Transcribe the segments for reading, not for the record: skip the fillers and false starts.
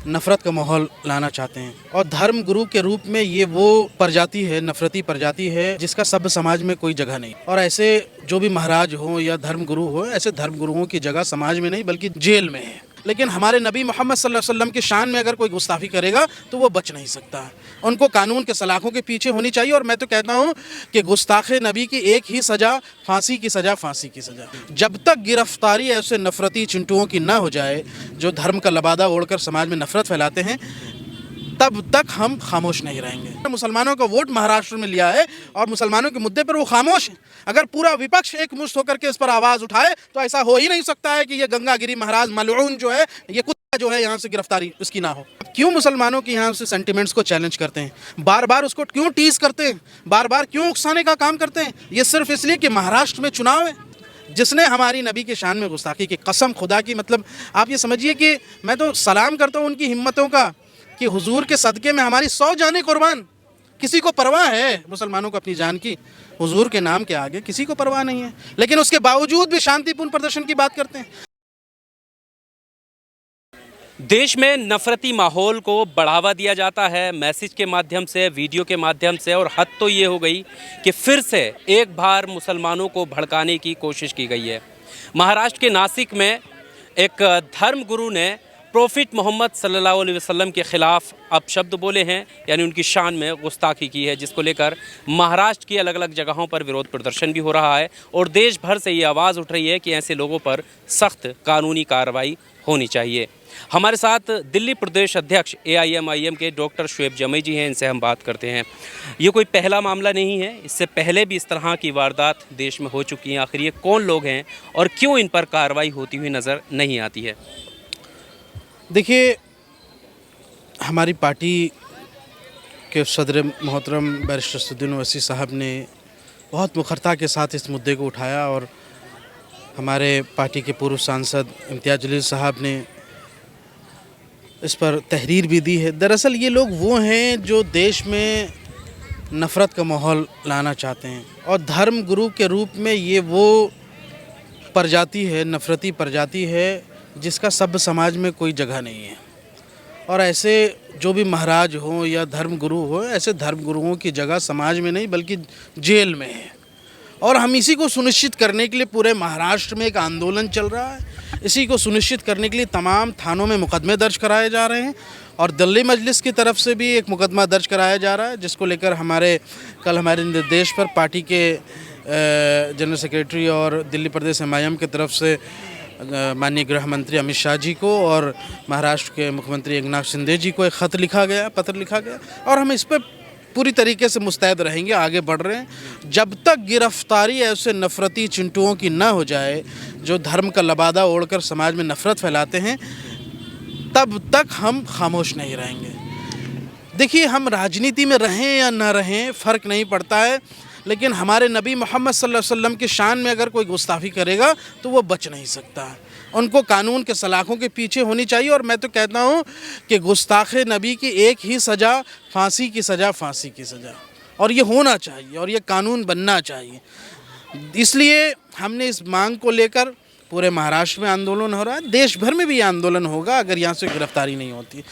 नफ़रत का माहौल लाना चाहते हैं और धर्म गुरु के रूप में ये वो प्रजाति है, नफरती प्रजाति है जिसका सभ्य समाज में कोई जगह नहीं। और ऐसे जो भी महाराज हो या धर्म गुरु हो, ऐसे धर्म गुरुओं की जगह समाज में नहीं बल्कि जेल में है। लेकिन हमारे नबी मोहम्मद सल्लल्लाहु अलैहि वसल्लम की शान में अगर कोई गुस्ताखी करेगा तो वो बच नहीं सकता। उनको कानून के सलाखों के पीछे होनी चाहिए। और मैं तो कहता हूँ कि गुस्ताखे नबी की एक ही सज़ा, फांसी की सज़ा, फांसी की सज़ा। जब तक गिरफ्तारी ऐसे नफरती चिंटुओं की ना हो जाए जो धर्म का लबादा ओढ़कर समाज में नफरत फैलाते हैं, तब तक हम खामोश नहीं रहेंगे। मुसलमानों का वोट महाराष्ट्र में लिया है और मुसलमानों के मुद्दे पर वो खामोश है। अगर पूरा विपक्ष एक मुश्त होकर के इस पर आवाज़ उठाए तो ऐसा हो ही नहीं सकता है कि ये गंगागिरी महाराज मलऊन जो है, ये कुत्ता जो है, यहाँ से गिरफ्तारी उसकी ना हो। क्यों मुसलमानों के यहाँ से सेंटिमेंट्स को चैलेंज करते हैं, बार बार उसको क्यों टीज करते हैं, बार बार क्यों उकसाने का काम करते हैं? ये सिर्फ इसलिए कि महाराष्ट्र में चुनाव है। जिसने हमारी नबी के शान में गुस्ताखी की, कसम खुदा की, मतलब आप ये समझिए कि मैं तो सलाम करता हूँ उनकी हिम्मतों का कि हुजूर के सदक़े में हमारी 100 जानें कुर्बान। किसी को परवाह है मुसलमानों को अपनी जान की? हुजूर के नाम के आगे किसी को परवाह नहीं है, लेकिन उसके बावजूद भी शांतिपूर्ण प्रदर्शन की बात करते हैं। देश में नफरती माहौल को बढ़ावा दिया जाता है मैसेज के माध्यम से, वीडियो के माध्यम से, और हद तो ये हो गई कि फिर से एक बार मुसलमानों को भड़काने की कोशिश की गई है। महाराष्ट्र के नासिक में एक धर्म गुरु ने प्रोफिट मोहम्मद सल्लल्लाहु अलैहि वसल्लम के ख़िलाफ़ अपशब्द बोले हैं, यानी उनकी शान में गुस्ताखी की है, जिसको लेकर महाराष्ट्र की अलग अलग जगहों पर विरोध प्रदर्शन भी हो रहा है और देश भर से ये आवाज़ उठ रही है कि ऐसे लोगों पर सख्त कानूनी कार्रवाई होनी चाहिए। हमारे साथ दिल्ली प्रदेश अध्यक्ष AIMIM के डॉक्टर शुएब जमी जी हैं, इनसे हम बात करते हैं। ये कोई पहला मामला नहीं है, इससे पहले भी इस तरह की वारदात देश में हो चुकी हैं। आखिर ये कौन लोग हैं और क्यों इन पर कार्रवाई होती हुई नज़र नहीं आती है? देखिए, हमारी पार्टी के सदर मोहतरम बैरिस्टर असदुद्दीन ओवैसी साहब ने बहुत मुखरता के साथ इस मुद्दे को उठाया और हमारे पार्टी के पूर्व सांसद इम्तियाज़ जलील साहब ने इस पर तहरीर भी दी है। दरअसल ये लोग वो हैं जो देश में नफ़रत का माहौल लाना चाहते हैं और धर्म गुरु के रूप में ये वो प्रजाति है, नफ़रती प्रजाति है जिसका सभ्य समाज में कोई जगह नहीं है। और ऐसे जो भी महाराज हों या धर्म गुरु हो, ऐसे धर्म गुरुओं की जगह समाज में नहीं बल्कि जेल में है। और हम इसी को सुनिश्चित करने के लिए पूरे महाराष्ट्र में एक आंदोलन चल रहा है। इसी को सुनिश्चित करने के लिए तमाम थानों में मुकदमे दर्ज कराए जा रहे हैं और दिल्ली मजलिस की तरफ से भी एक मुकदमा दर्ज कराया जा रहा है, जिसको लेकर कल हमारे निर्देश पर पार्टी के जनरल सेक्रेटरी और दिल्ली प्रदेश MIM की तरफ से माननीय गृह मंत्री अमित शाह जी को और महाराष्ट्र के मुख्यमंत्री एकनाथ शिंदे जी को एक ख़त लिखा गया, पत्र लिखा गया, और हम इस पर पूरी तरीके से मुस्तैद रहेंगे, आगे बढ़ रहे हैं। जब तक गिरफ्तारी ऐसे नफरती चिंटुओं की ना हो जाए जो धर्म का लबादा ओढ़कर समाज में नफरत फैलाते हैं, तब तक हम खामोश नहीं रहेंगे। देखिए, हम राजनीति में रहें या ना रहें फ़र्क नहीं पड़ता है, लेकिन हमारे नबी मोहम्मद सल्लल्लाहु अलैहि वसल्लम की शान में अगर कोई गुस्ताखी करेगा तो वो बच नहीं सकता। उनको कानून के सलाखों के पीछे होनी चाहिए। और मैं तो कहता हूँ कि गुस्ताखे नबी की एक ही सज़ा, फांसी की सज़ा, फांसी की सज़ा। और ये होना चाहिए और ये कानून बनना चाहिए। इसलिए हमने इस मांग को लेकर पूरे महाराष्ट्र में आंदोलन हो रहा है, देश भर में भी ये आंदोलन होगा अगर यहाँ से गिरफ्तारी नहीं होती।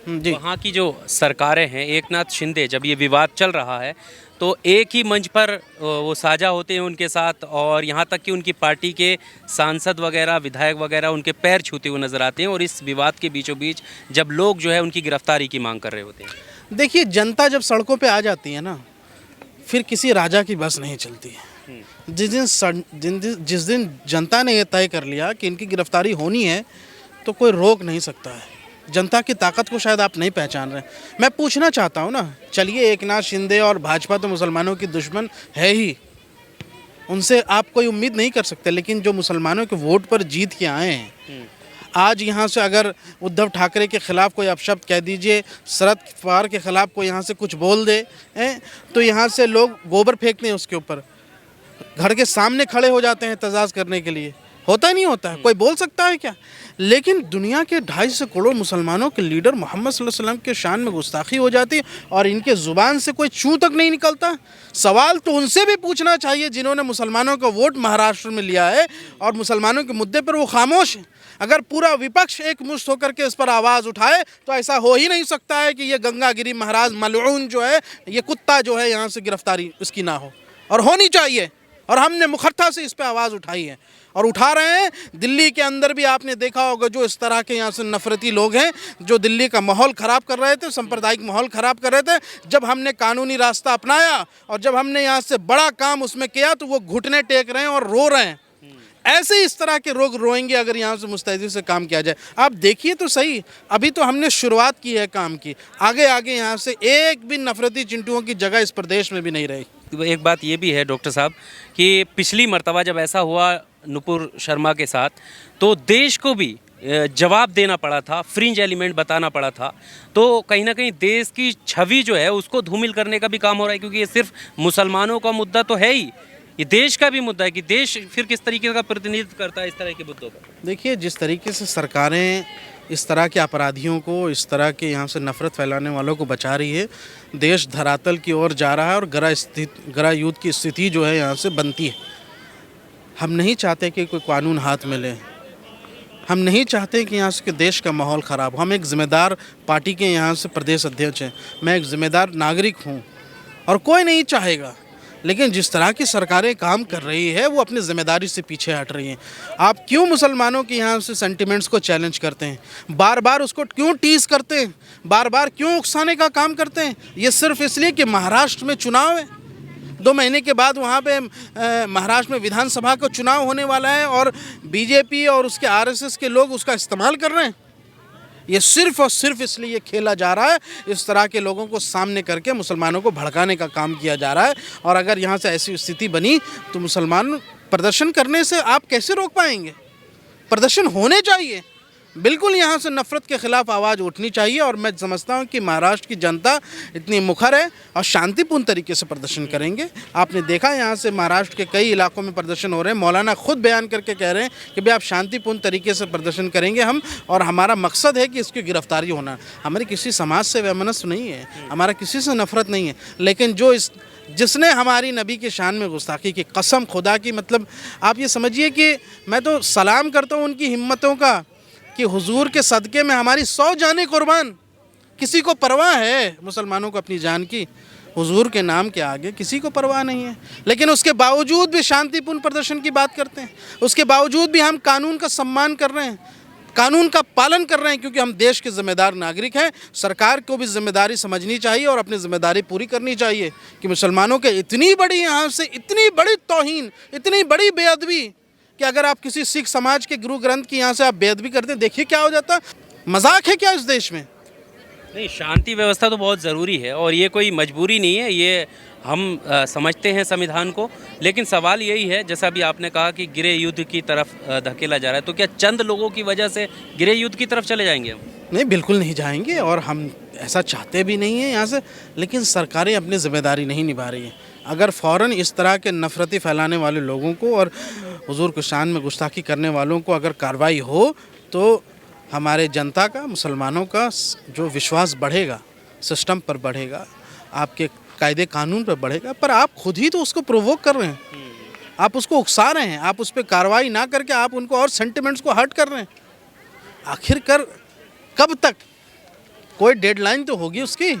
जी, वहाँ की जो सरकारें हैं, एकनाथ शिंदे, जब ये विवाद चल रहा है तो एक ही मंच पर वो साझा होते हैं उनके साथ, और यहाँ तक कि उनकी पार्टी के सांसद वगैरह, विधायक वगैरह उनके पैर छूते हुए नज़र आते हैं, और इस विवाद के बीचों बीच जब लोग जो है उनकी गिरफ्तारी की मांग कर रहे होते हैं। देखिए, जनता जब सड़कों पे आ जाती है ना, फिर किसी राजा की बस नहीं चलती है। जिस दिन जनता ने यह तय कर लिया कि इनकी गिरफ्तारी होनी है तो कोई रोक नहीं सकता है। जनता की ताकत को शायद आप नहीं पहचान रहे। मैं पूछना चाहता हूँ ना, चलिए एकनाथ शिंदे और भाजपा तो मुसलमानों की दुश्मन है ही, उनसे आप कोई उम्मीद नहीं कर सकते, लेकिन जो मुसलमानों के वोट पर जीत के आए हैं, आज यहाँ से अगर उद्धव ठाकरे के ख़िलाफ़ कोई अपशब्द कह दीजिए, शरद पवार के ख़िलाफ़ कोई यहाँ से कुछ बोल दे तो यहाँ से लोग गोबर फेंकते हैं उसके ऊपर, घर के सामने खड़े हो जाते हैं एहतजाज करने के लिए। होता नहीं होता है, कोई बोल सकता है क्या? लेकिन दुनिया के 250 करोड़ मुसलमानों के लीडर मोहम्मद सल्लल्लाहु अलैहि वसल्लम के शान में गुस्ताखी हो जाती और इनके ज़ुबान से कोई चू तक नहीं निकलता। सवाल तो उनसे भी पूछना चाहिए जिन्होंने मुसलमानों का वोट महाराष्ट्र में लिया है और मुसलमानों के मुद्दे पर वो खामोश हैं। अगर पूरा विपक्ष एक मुश्त होकर के इस पर आवाज़ उठाए तो ऐसा हो ही नहीं सकता है कि ये गंगागिरी महाराज मलऊन जो है, ये कुत्ता जो है, यहाँ से गिरफ्तारी इसकी ना हो, और होनी चाहिए। और हमने मुखर्ता से इस पर आवाज़ उठाई है और उठा रहे हैं। दिल्ली के अंदर भी आपने देखा होगा जो इस तरह के यहाँ से नफरती लोग हैं, जो दिल्ली का माहौल ख़राब कर रहे थे, सांप्रदायिक माहौल ख़राब कर रहे थे, जब हमने कानूनी रास्ता अपनाया और जब हमने यहाँ से बड़ा काम उसमें किया तो वो घुटने टेक रहे हैं और रो रहे हैं। ऐसे ही इस तरह के लोग रोएंगे अगर यहाँ से मुस्तैदी से काम किया जाए। आप देखिए तो सही, अभी तो हमने शुरुआत की है काम की, आगे आगे यहाँ से एक भी नफरती चिंटुओं की जगह इस प्रदेश में भी नहीं रही। एक बात ये भी है डॉक्टर साहब कि पिछली मर्तबा जब ऐसा हुआ नुपुर शर्मा के साथ, तो देश को भी जवाब देना पड़ा था, फ्रिंज एलिमेंट बताना पड़ा था। तो कहीं ना कहीं देश की छवि जो है उसको धूमिल करने का भी काम हो रहा है, क्योंकि ये सिर्फ मुसलमानों का मुद्दा तो है ही, ये देश का भी मुद्दा है कि देश फिर किस तरीके का प्रतिनिधित्व करता है इस तरह के मुद्दों पर। देखिए, जिस तरीके से सरकारें इस तरह के अपराधियों को, इस तरह के यहाँ से नफरत फैलाने वालों को बचा रही है, देश धरातल की ओर जा रहा है और गृह युद्ध की स्थिति जो है यहाँ से बनती है। हम नहीं चाहते कि कोई कानून हाथ में ले, हम नहीं चाहते कि यहाँ से देश का माहौल ख़राब हो। हम एक ज़िम्मेदार पार्टी के यहाँ से प्रदेश अध्यक्ष हैं, मैं एक ज़िम्मेदार नागरिक हूँ और कोई नहीं चाहेगा, लेकिन जिस तरह की सरकारें काम कर रही है वो अपनी ज़िम्मेदारी से पीछे हट रही हैं। आप क्यों मुसलमानों के यहाँ से सेंटिमेंट्स को चैलेंज करते हैं, बार बार उसको क्यों टीज करते हैं, बार बार क्यों उकसाने का काम करते हैं? ये सिर्फ इसलिए कि महाराष्ट्र में चुनाव है, 2 महीने के बाद वहाँ पे महाराष्ट्र में विधानसभा का चुनाव होने वाला है और बीजेपी और उसके आरएसएस के लोग उसका इस्तेमाल कर रहे हैं। ये सिर्फ और सिर्फ इसलिए ये खेला जा रहा है, इस तरह के लोगों को सामने करके मुसलमानों को भड़काने का काम किया जा रहा है। और अगर यहाँ से ऐसी स्थिति बनी तो मुसलमान प्रदर्शन करने से आप कैसे रोक पाएंगे? प्रदर्शन होने चाहिए, बिल्कुल यहाँ से नफ़रत के ख़िलाफ़ आवाज़ उठनी चाहिए। और मैं समझता हूँ कि महाराष्ट्र की जनता इतनी मुखर है और शांतिपूर्ण तरीके से प्रदर्शन करेंगे। आपने देखा यहाँ से महाराष्ट्र के कई इलाकों में प्रदर्शन हो रहे हैं, मौलाना खुद बयान करके कह रहे हैं कि भाई आप शांतिपूर्ण तरीके से प्रदर्शन करेंगे हम, और हमारा मकसद है कि इसकी गिरफ्तारी होना। हमारी किसी समाज से वैमनस्य नहीं है, हमारा किसी से नफ़रत नहीं है, लेकिन जिसने हमारी नबी के शान में गुस्ताखी की, कसम खुदा की, मतलब आप ये समझिए कि मैं तो सलाम करता हूँ उनकी हिम्मतों का कि हुजूर के सदक़े में हमारी 100 जानें कुर्बान। किसी को परवाह है मुसलमानों को अपनी जान की? हुजूर के नाम के आगे किसी को परवाह नहीं है, लेकिन उसके बावजूद भी शांतिपूर्ण प्रदर्शन की बात करते हैं। उसके बावजूद भी हम कानून का सम्मान कर रहे हैं, कानून का पालन कर रहे हैं, क्योंकि हम देश के ज़िम्मेदार नागरिक हैं। सरकार को भी ज़िम्मेदारी समझनी चाहिए और अपनी ज़िम्मेदारी पूरी करनी चाहिए कि मुसलमानों के इतनी बड़ी यहाँ से इतनी बड़ी तौहीन, इतनी बड़ी बेअदबी कि अगर आप किसी सिख समाज के गुरु ग्रंथ की यहाँ से आप बेअदबी करते, देखिए क्या हो जाता। मजाक है क्या इस देश में? नहीं, शांति व्यवस्था तो बहुत ज़रूरी है और ये कोई मजबूरी नहीं है, ये हम समझते हैं संविधान को। लेकिन सवाल यही है, जैसा भी आपने कहा कि गृह युद्ध की तरफ धकेला जा रहा है, तो क्या चंद लोगों की वजह से गृह युद्ध की तरफ चले जाएंगे हम? नहीं, बिल्कुल नहीं जाएंगे और हम ऐसा चाहते भी नहीं हैं यहाँ से, लेकिन सरकारें अपनी ज़िम्मेदारी नहीं निभा रही हैं। अगर फ़ौरन इस तरह के नफ़रती फैलाने वाले लोगों को और हुजूर के शान में गुस्ताखी करने वालों को अगर कार्रवाई हो तो हमारे जनता का, मुसलमानों का जो विश्वास बढ़ेगा, सिस्टम पर बढ़ेगा, आपके कायदे कानून पर बढ़ेगा। पर आप खुद ही तो उसको प्रोवोक कर रहे हैं, आप उसको उकसा रहे हैं, आप उस पर कार्रवाई ना करके आप उनको और सेंटिमेंट्स को हर्ट कर रहे हैं। आखिरकार कब तक? कोई डेडलाइन तो होगी उसकी।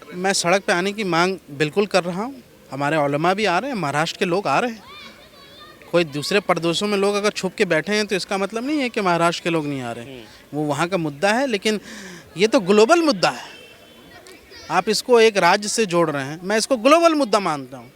मैं सड़क पे आने की मांग बिल्कुल कर रहा हूँ, हमारे उलमा भी आ रहे हैं, महाराष्ट्र के लोग आ रहे हैं। कोई दूसरे प्रदेशों में लोग अगर छुप के बैठे हैं तो इसका मतलब नहीं है कि महाराष्ट्र के लोग नहीं आ रहे, वो वहाँ का मुद्दा है। लेकिन ये तो ग्लोबल मुद्दा है, आप इसको एक राज्य से जोड़ रहे हैं। मैं इसको ग्लोबल मुद्दा मानता हूँ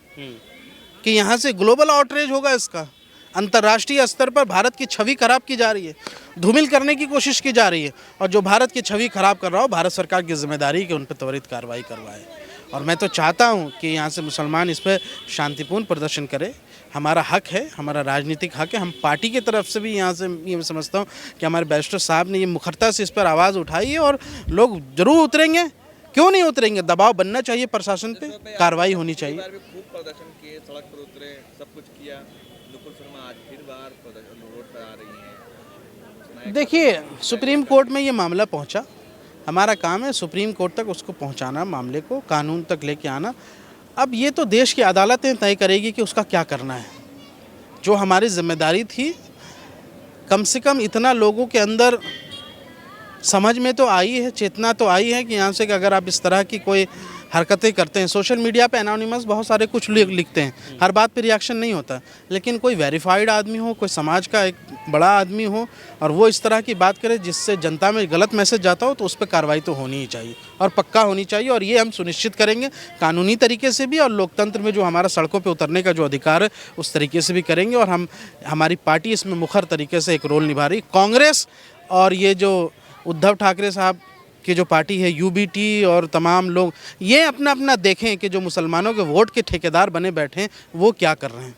कि यहाँ से ग्लोबल आउटरीच होगा, इसका अंतर्राष्ट्रीय स्तर पर भारत की छवि खराब की जा रही है, धूमिल करने की कोशिश की जा रही है। और जो भारत की छवि खराब कर रहा हो, भारत सरकार की जिम्मेदारी कि उन पर त्वरित कार्रवाई करवाए। और मैं तो चाहता हूँ कि यहाँ से मुसलमान इस पर शांतिपूर्ण प्रदर्शन करें। हमारा हक है, हमारा राजनीतिक हक है। हम पार्टी की तरफ से भी यहाँ से ये समझता हूँ कि हमारे बैरिस्टर साहब ने ये मुखरता से इस पर आवाज़ उठाई है और लोग ज़रूर उतरेंगे। क्यों नहीं उतरेंगे? दबाव बनना चाहिए प्रशासन पे, कार्रवाई होनी चाहिए। खूब प्रदर्शन किए, सड़क पर उतरे, सब कुछ किया। नुपुर शर्मा आज फिर बार प्रदर्शन रोड पर आ रही हैं। देखिए, सुप्रीम कोर्ट में ये मामला पहुंचा, हमारा काम है सुप्रीम कोर्ट तक उसको पहुंचाना, मामले को कानून तक लेके आना। अब ये तो देश की अदालतें तय करेगी कि उसका क्या करना है। जो हमारी जिम्मेदारी थी कम से कम इतना लोगों के अंदर समझ में तो आई है, चेतना तो आई है कि यहाँ से कि अगर आप इस तरह की कोई हरकतें करते हैं, सोशल मीडिया पे एनोनिमस बहुत सारे कुछ लिखते हैं, हर बात पे रिएक्शन नहीं होता, लेकिन कोई वेरीफाइड आदमी हो, कोई समाज का एक बड़ा आदमी हो और वो इस तरह की बात करे जिससे जनता में गलत मैसेज जाता हो, तो उस पर कार्रवाई तो होनी ही चाहिए और पक्का होनी चाहिए। और ये हम सुनिश्चित करेंगे कानूनी तरीके से भी, और लोकतंत्र में जो हमारा सड़कों पर उतरने का जो अधिकार है उस तरीके से भी करेंगे। और हमारी पार्टी इसमें मुखर तरीके से एक रोल निभा रही। कांग्रेस और ये जो उद्धव ठाकरे साहब की जो पार्टी है यूबीटी और तमाम लोग, ये अपना अपना देखें कि जो मुसलमानों के वोट के ठेकेदार बने बैठे हैं वो क्या कर रहे हैं।